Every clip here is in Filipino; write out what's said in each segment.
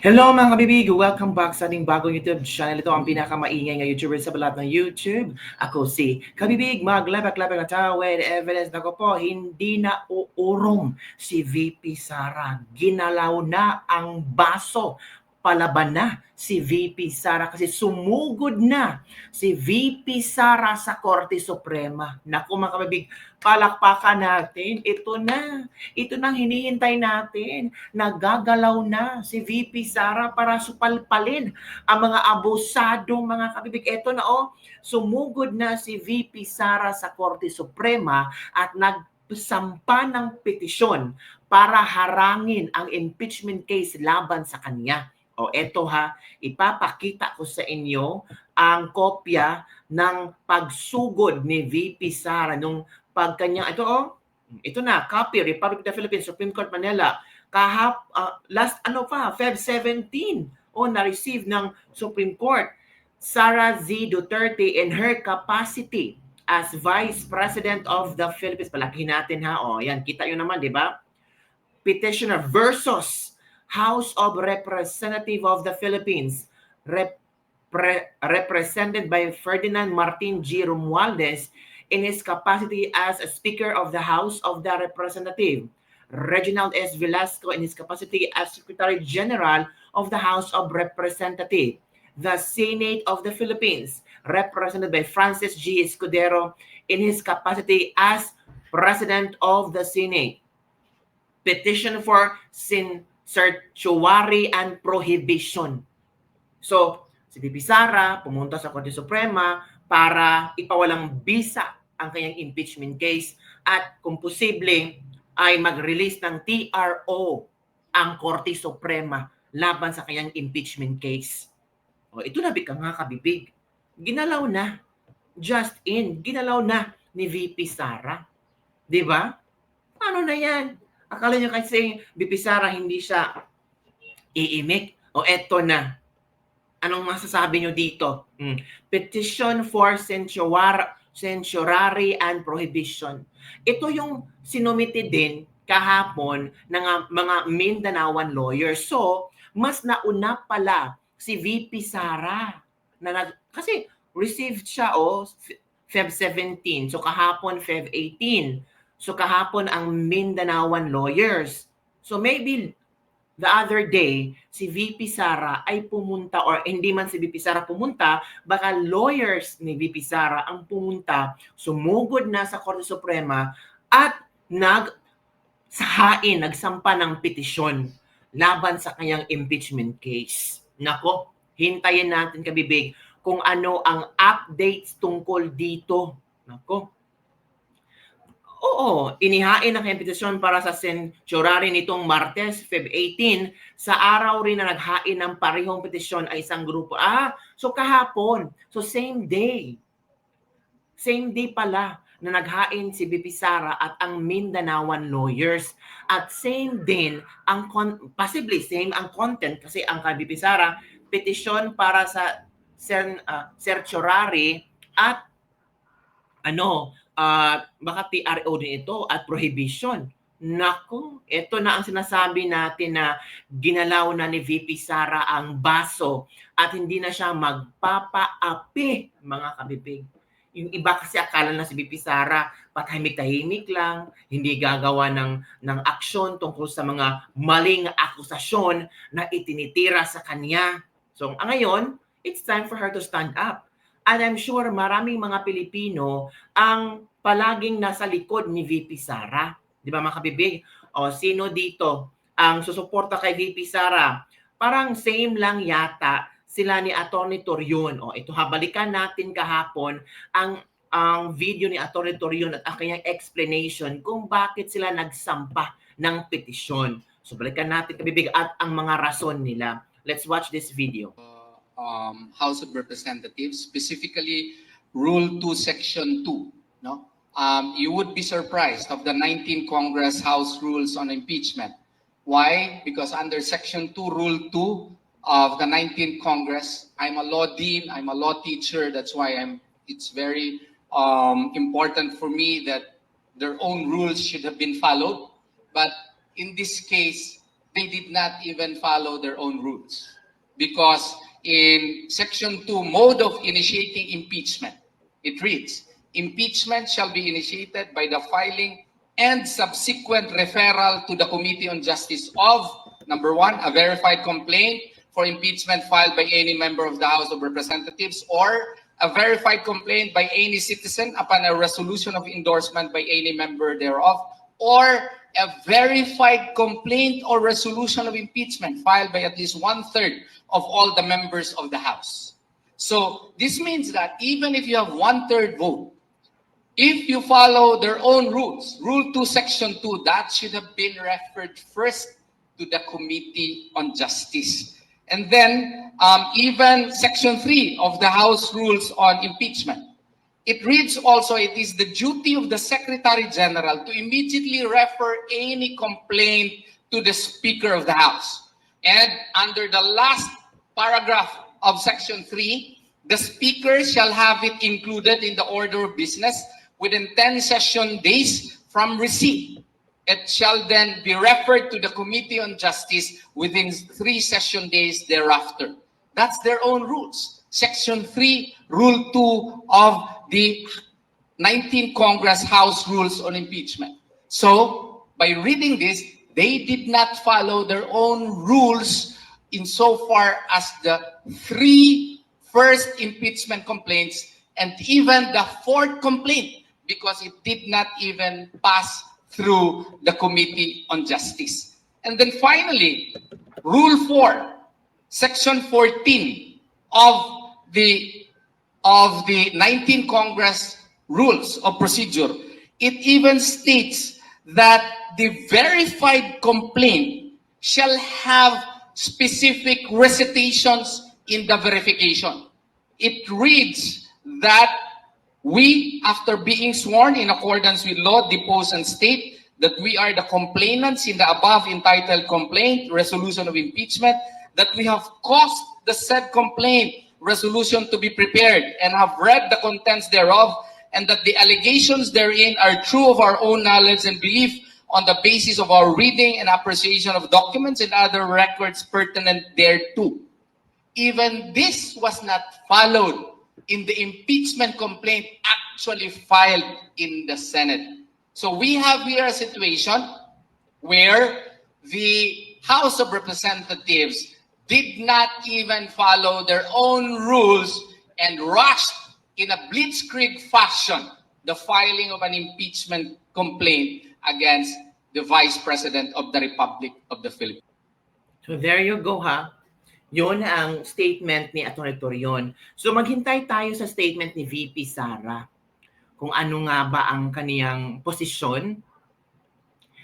Hello mga kabibig! Welcome back sa ating bagong YouTube channel. Ito ang pinakamaingay ng YouTuber sa balat ng YouTube. Ako si Kabibig, maglabak-labak na tayo with evidence. Nako po, hindi na uurong si VP Sara. Ginalaw na ang baso. Palaban na si VP Sara kasi sumugod na si VP Sara sa Korte Suprema. Naku mga kabibig, palakpakan natin. Ito na ang hinihintay natin. Nagagalaw na si VP Sara para supalpalin ang mga abusadong mga kabibig. Ito na sumugod na si VP Sara sa Korte Suprema at nagsampa ng petisyon para harangin ang impeachment case laban sa kanya. Eto ipapakita ko sa inyo ang kopya ng pagsugod ni VP Sara nung pagkanya. Ito na, copy, Republic of the Philippines, Supreme Court Manila, last Feb 17 na-receive ng Supreme Court. Sara Z. Duterte in her capacity as Vice President of the Philippines. Palakihin natin yan, kita yun naman, di ba? Petitioner versus House of Representative of the Philippines, represented by Ferdinand Martin G. Romualdez in his capacity as a Speaker of the House of the Representative, Reginald S. Velasco in his capacity as Secretary General of the House of Representatives, the Senate of the Philippines, represented by Francis G. Escudero in his capacity as President of the Senate. Petition for certiorari and prohibition. So, si VP Sara pumunta sa Korte Suprema para ipawalang bisa ang kanyang impeachment case at kung posible ay mag-release ng TRO ang Korte Suprema laban sa kanyang impeachment case. Ito na bika nga kabibig. Ginalaw na. Just in. Ginalaw na ni VP Sara. Di ba? Ano na yan? Akala niyo kasi VP Sara hindi siya iimik? Eto na. Anong masasabi niyo dito? Petition for certiorari and prohibition. Ito yung sinumite din kahapon ng mga Mindanaoan lawyers. So, mas nauna pala si VP Sara kasi received siya Feb 17. So kahapon Feb 18. So kahapon ang Mindanaoan lawyers. So maybe the other day, si VP Sara ay pumunta or hindi man si VP Sara pumunta, baka lawyers ni VP Sara ang pumunta, sumugod na sa Korte Suprema at nagsampa ng petisyon laban sa kanyang impeachment case. Nako, hintayin natin kabibig kung ano ang updates tungkol dito. Nako. Inihain ang petisyon para sa certiorari nitong Martes, Feb 18, sa araw rin na naghain ng parehong petisyon ay isang grupo. So kahapon. So same day. Same day pala na naghain si VP Sara at ang Mindanaoan lawyers. At same din, possibly same ang content kasi ang kay VP Sara, petisyon para sa certiorari at baka TRO din ito at prohibition. Naku, ito na ang sinasabi natin na ginalaw na ni VP Sara ang baso at hindi na siya magpapaapi, mga kabibig. Yung iba kasi akala na si VP Sara patahimik-tahimik lang, hindi gagawa ng aksyon tungkol sa mga maling akusasyon na itinitira sa kanya. So ngayon, it's time for her to stand up. And I'm sure maraming mga Pilipino ang palaging nasa likod ni VP Sara. Di ba mga kabibig? Sino dito ang susuporta kay VP Sara? Parang same lang yata sila ni Atty. Torion. Ito balikan natin kahapon ang video ni Atty. Torion at ang kanyang explanation kung bakit sila nagsampa ng petisyon. So balikan natin kabibig at ang mga rason nila. Let's watch this video. House of Representatives, specifically Rule 2, Section 2. No? You would be surprised of the 19th Congress House rules on impeachment. Why? Because under Section 2, Rule 2 of the 19th Congress, I'm a law dean, I'm a law teacher, that's why it's very important for me that their own rules should have been followed. But in this case, they did not even follow their own rules. Because in Section 2, mode of initiating impeachment, it reads, impeachment shall be initiated by the filing and subsequent referral to the Committee on Justice of, number one, a verified complaint for impeachment filed by any member of the House of Representatives, or a verified complaint by any citizen upon a resolution of endorsement by any member thereof, or a verified complaint or resolution of impeachment filed by at least 1/3 of all the members of the House. So this means that even if you have 1/3 vote, if you follow their own rules, Rule 2, Section 2, that should have been referred first to the Committee on Justice. And then even Section 3 of the House Rules on Impeachment, it reads also, it is the duty of the Secretary General to immediately refer any complaint to the Speaker of the House. And under the last paragraph of Section 3, the Speaker shall have it included in the order of business within 10 session days from receipt. It shall then be referred to the Committee on Justice within 3 session days thereafter. That's their own rules. Section 3, Rule 2 of the 19th Congress House Rules on Impeachment. So, by reading this, they did not follow their own rules insofar as the 3 first impeachment complaints and even the 4th complaint, because it did not even pass through the Committee on Justice. And then finally, Rule 4, Section 14 of the 19th Congress Rules of Procedure, it even states that the verified complaint shall have specific recitations in the verification. It reads that we, after being sworn in accordance with law, depose and state that we are the complainants in the above entitled complaint, resolution of impeachment, that we have caused the said complaint, resolution to be prepared and have read the contents thereof, and that the allegations therein are true of our own knowledge and belief on the basis of our reading and appreciation of documents and other records pertinent thereto. Even this was not followed in the impeachment complaint actually filed in the Senate. So we have here a situation where the House of Representatives did not even follow their own rules and rushed in a blitzkrieg fashion the filing of an impeachment complaint against the Vice President of the Republic of the Philippines. So there you go ha. Yun ang statement ni Atty. Torion. So maghintay tayo sa statement ni VP Sara kung ano nga ba ang kaniyang posisyon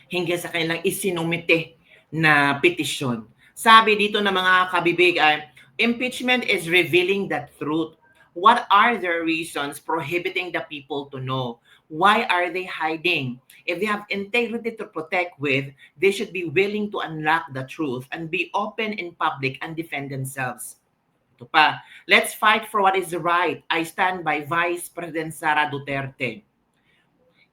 hinggil sa kanilang isinumite na petisyon. Sabi dito ng mga kabibig ay, impeachment is revealing the truth. What are their reasons prohibiting the people to know? Why are they hiding? If they have integrity to protect with, they should be willing to unlock the truth and be open in public and defend themselves. Ito pa, let's fight for what is right. I stand by Vice President Sara Duterte.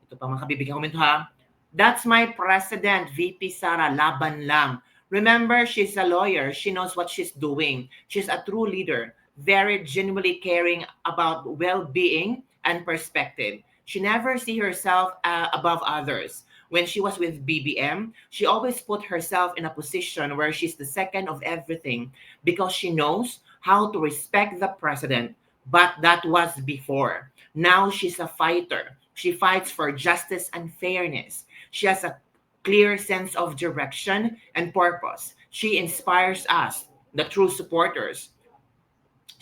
Ito pa mga kabibig, komento ha. That's my president, VP Sara, laban lang. Remember, she's a lawyer. She knows what she's doing. She's a true leader, very genuinely caring about well-being and perspective. She never see herself above others. When she was with BBM, she always put herself in a position where she's the second of everything because she knows how to respect the president. But that was before. Now she's a fighter. She fights for justice and fairness. She has a clear sense of direction and purpose. She inspires us, the true supporters.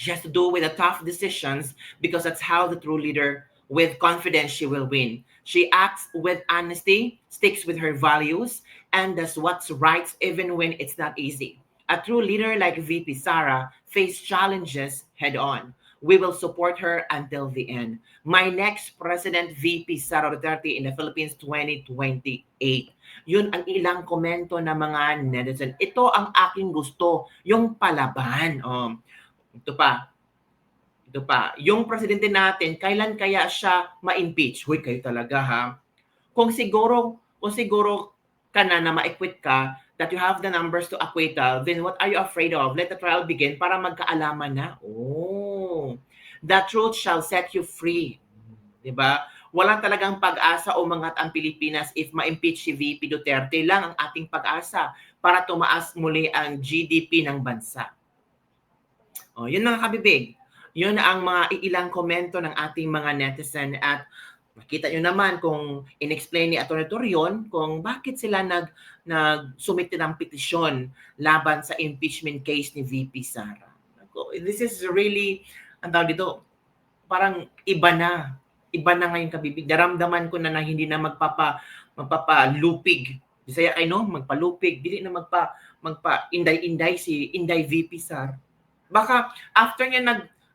She has to do with the tough decisions because that's how the true leader, with confidence, she will win. She acts with honesty, sticks with her values, and does what's right even when it's not easy. A true leader like VP Sara faces challenges head on. We will support her until the end. My next president, VP Sara Duterte in the Philippines 2028. Yun ang ilang komento ng mga netizen. Ito ang aking gusto, yung palaban. Ito pa. Yung presidente natin, kailan kaya siya ma-impeach? Huy, kayo talaga ha. Kung siguro ka na ma-equit ka, that you have the numbers to acquittal, then what are you afraid of? Let the trial begin para magkaalaman na. Oh, the truth shall set you free. Diba? Walang talagang pag-asa umangat ang Pilipinas if ma-impeach si VP Duterte lang ang ating pag-asa para tumaas muli ang GDP ng bansa. O, yun mga kabibig. Yun ang mga ilang komento ng ating mga netizen at makita nyo naman kung in-explain ni Atty. Torion kung bakit sila nagsumite ng petisyon laban sa impeachment case ni VP Sara. This is really, ang tawag dito, parang iba na ngayon kabibig. Daramdaman ko na hindi na magpapalupig. Bisaya kay no, magpalupig, dili na magpa-inday-inday si Inday VP Sara. Baka after niya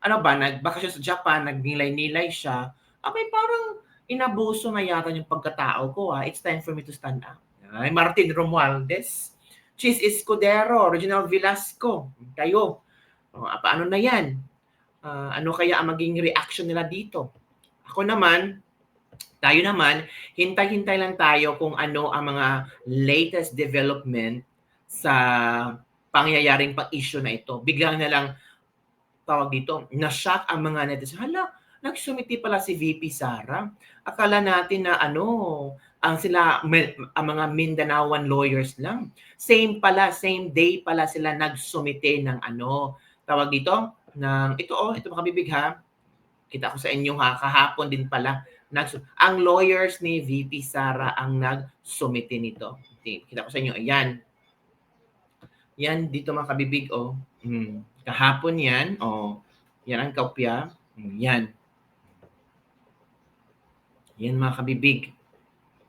nagbakasyon sa Japan, nagnilay-nilay siya, parang inabuso na yata yung pagkatao ko. It's time for me to stand up. Ay, Martin Romualdez, Chis Escudero, Reginald Velasco, kayo. Paano na yan? Ano kaya ang maging reaction nila dito? Tayo naman, hintay-hintay lang tayo kung ano ang mga latest development sa pangyayaring pag-issue na ito. Biglang na lang, tawag dito, na-shock ang mga netizen. Hala, nagsumiti pala si VP Sara. Akala natin na ang mga Mindanaoan lawyers lang. Same day pala sila nagsumite ng tawag dito, ito mga kabibig ha. Kita ko sa inyo kahapon din pala. Ang lawyers ni VP Sara ang nagsumite nito. Kita ko sa inyo, ayan. Yan dito mga kabibig, kahapon yan, yan ang kopya, yan. Yan mga kabibig.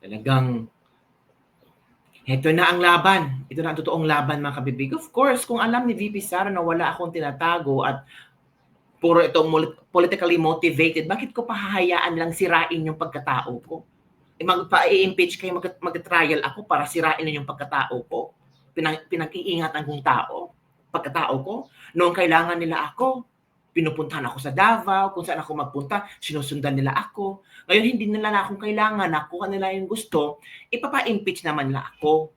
Talagang, ito na ang laban. Ito na ang totoong laban mga kabibig. Of course, kung alam ni VP Sara na wala akong tinatago at puro itong politically motivated, bakit ko pahahayaan lang sirain yung pagkatao ko? Magpa-impeach kayo, mag-trial ako para sirain yung pagkatao ko. Pinag-iingatan kong pagkatao ko. Noong kailangan nila ako, pinupuntahan ako sa Davao, kung saan ako magpunta, sinusundan nila ako. Ngayon, hindi nila na akong kailangan, nakuha nila yung gusto, ipapa-impeach naman nila ako.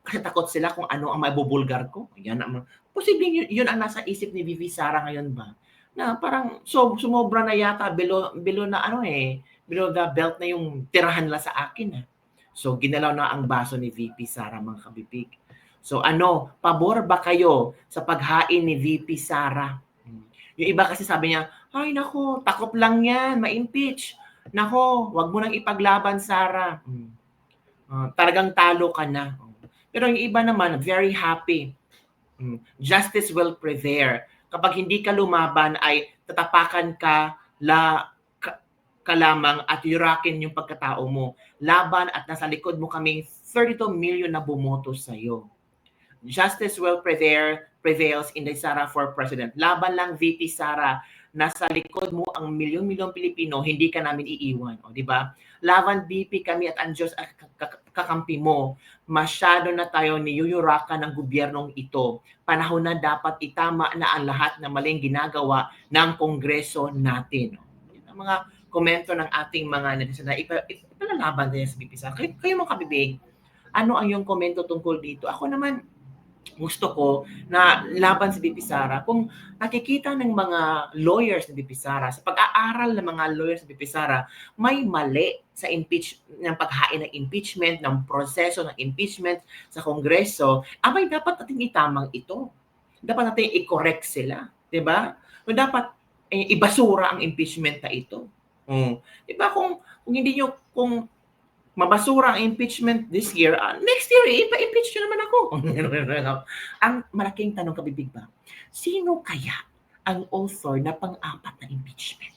Kasi takot sila kung ano ang mabubulgar ko. Yan naman. Posibleng yun ang nasa isip ni VP Sara ngayon ba? Na parang sumobra na yata, below the belt na yung tirahan nila sa akin. So, ginalaw na ang baso ni VP Sara mga kabibig. So, pabor ba kayo sa paghain ni VP Sara? Yung iba kasi sabi niya, ay nako, takot lang yan, ma-impeach. Nako, wag mo nang ipaglaban, Sara. Talagang talo ka na. Pero yung iba naman, very happy. Justice will prevail. Kapag hindi ka lumaban, ay tatapakan ka lamang at yurakin yung pagkatao mo. Laban at nasa likod mo kaming 32 million na bumoto sa'yo. Justice will prevails in the Sara for President. Laban lang VP Sara, nasa likod mo ang milyon-milyon Pilipino, hindi ka namin iiwan. Di ba? Laban VP kami at ang Diyos at kakampi mo. Masyado na tayo niyuyurakan ng gobyernong ito. Panahon na dapat itama na ang lahat na maling ginagawa ng Kongreso natin. Yan ang mga komento ng ating mga netizen na ipalalaban din sa VP Sara. Kayo mga kabibig, ano ang iyong komento tungkol dito? Ako naman, gusto ko na laban si VP Sara. Kung nakikita ng mga lawyers ni VP Sara, sa pag-aaral ng mga lawyers ni VP Sara, may mali sa ng paghain ng impeachment, ng proseso ng impeachment sa Kongreso, dapat natin itamang ito. Dapat natin i-correct sila. Diba? Dapat ibasura ang impeachment na ito. Diba? Kung mabasura ang impeachment this year, next year, ipa-impeach nyo naman ako. Ang malaking tanong kabibig ba, sino kaya ang author na pang-apat na impeachment?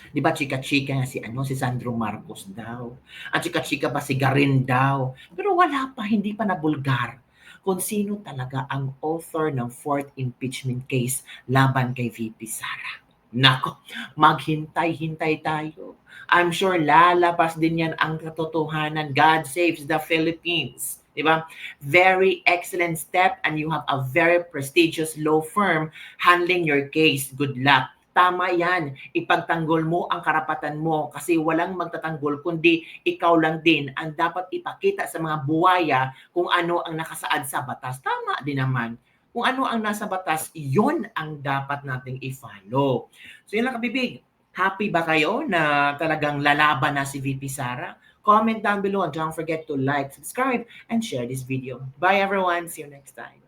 Di ba chika-chika nga si Sandro Marcos daw. At chika-chika pa si Garin daw. Pero wala pa, hindi pa nabulgar kung sino talaga ang author ng fourth impeachment case laban kay VP Sara. Nako, maghintay-hintay tayo. I'm sure lalabas din yan ang katotohanan. God saves the Philippines. Diba? Very excellent step and you have a very prestigious law firm handling your case. Good luck. Tama yan. Ipagtanggol mo ang karapatan mo kasi walang magtatanggol kundi ikaw lang din ang dapat ipakita sa mga buwaya kung ano ang nakasaad sa batas. Tama din naman. Kung ano ang nasa batas, yon ang dapat nating i-follow. So yun lang kabibig. Happy ba kayo na talagang lalaban na si VP Sara? Comment down below and don't forget to like, subscribe, and share this video. Bye everyone. See you next time.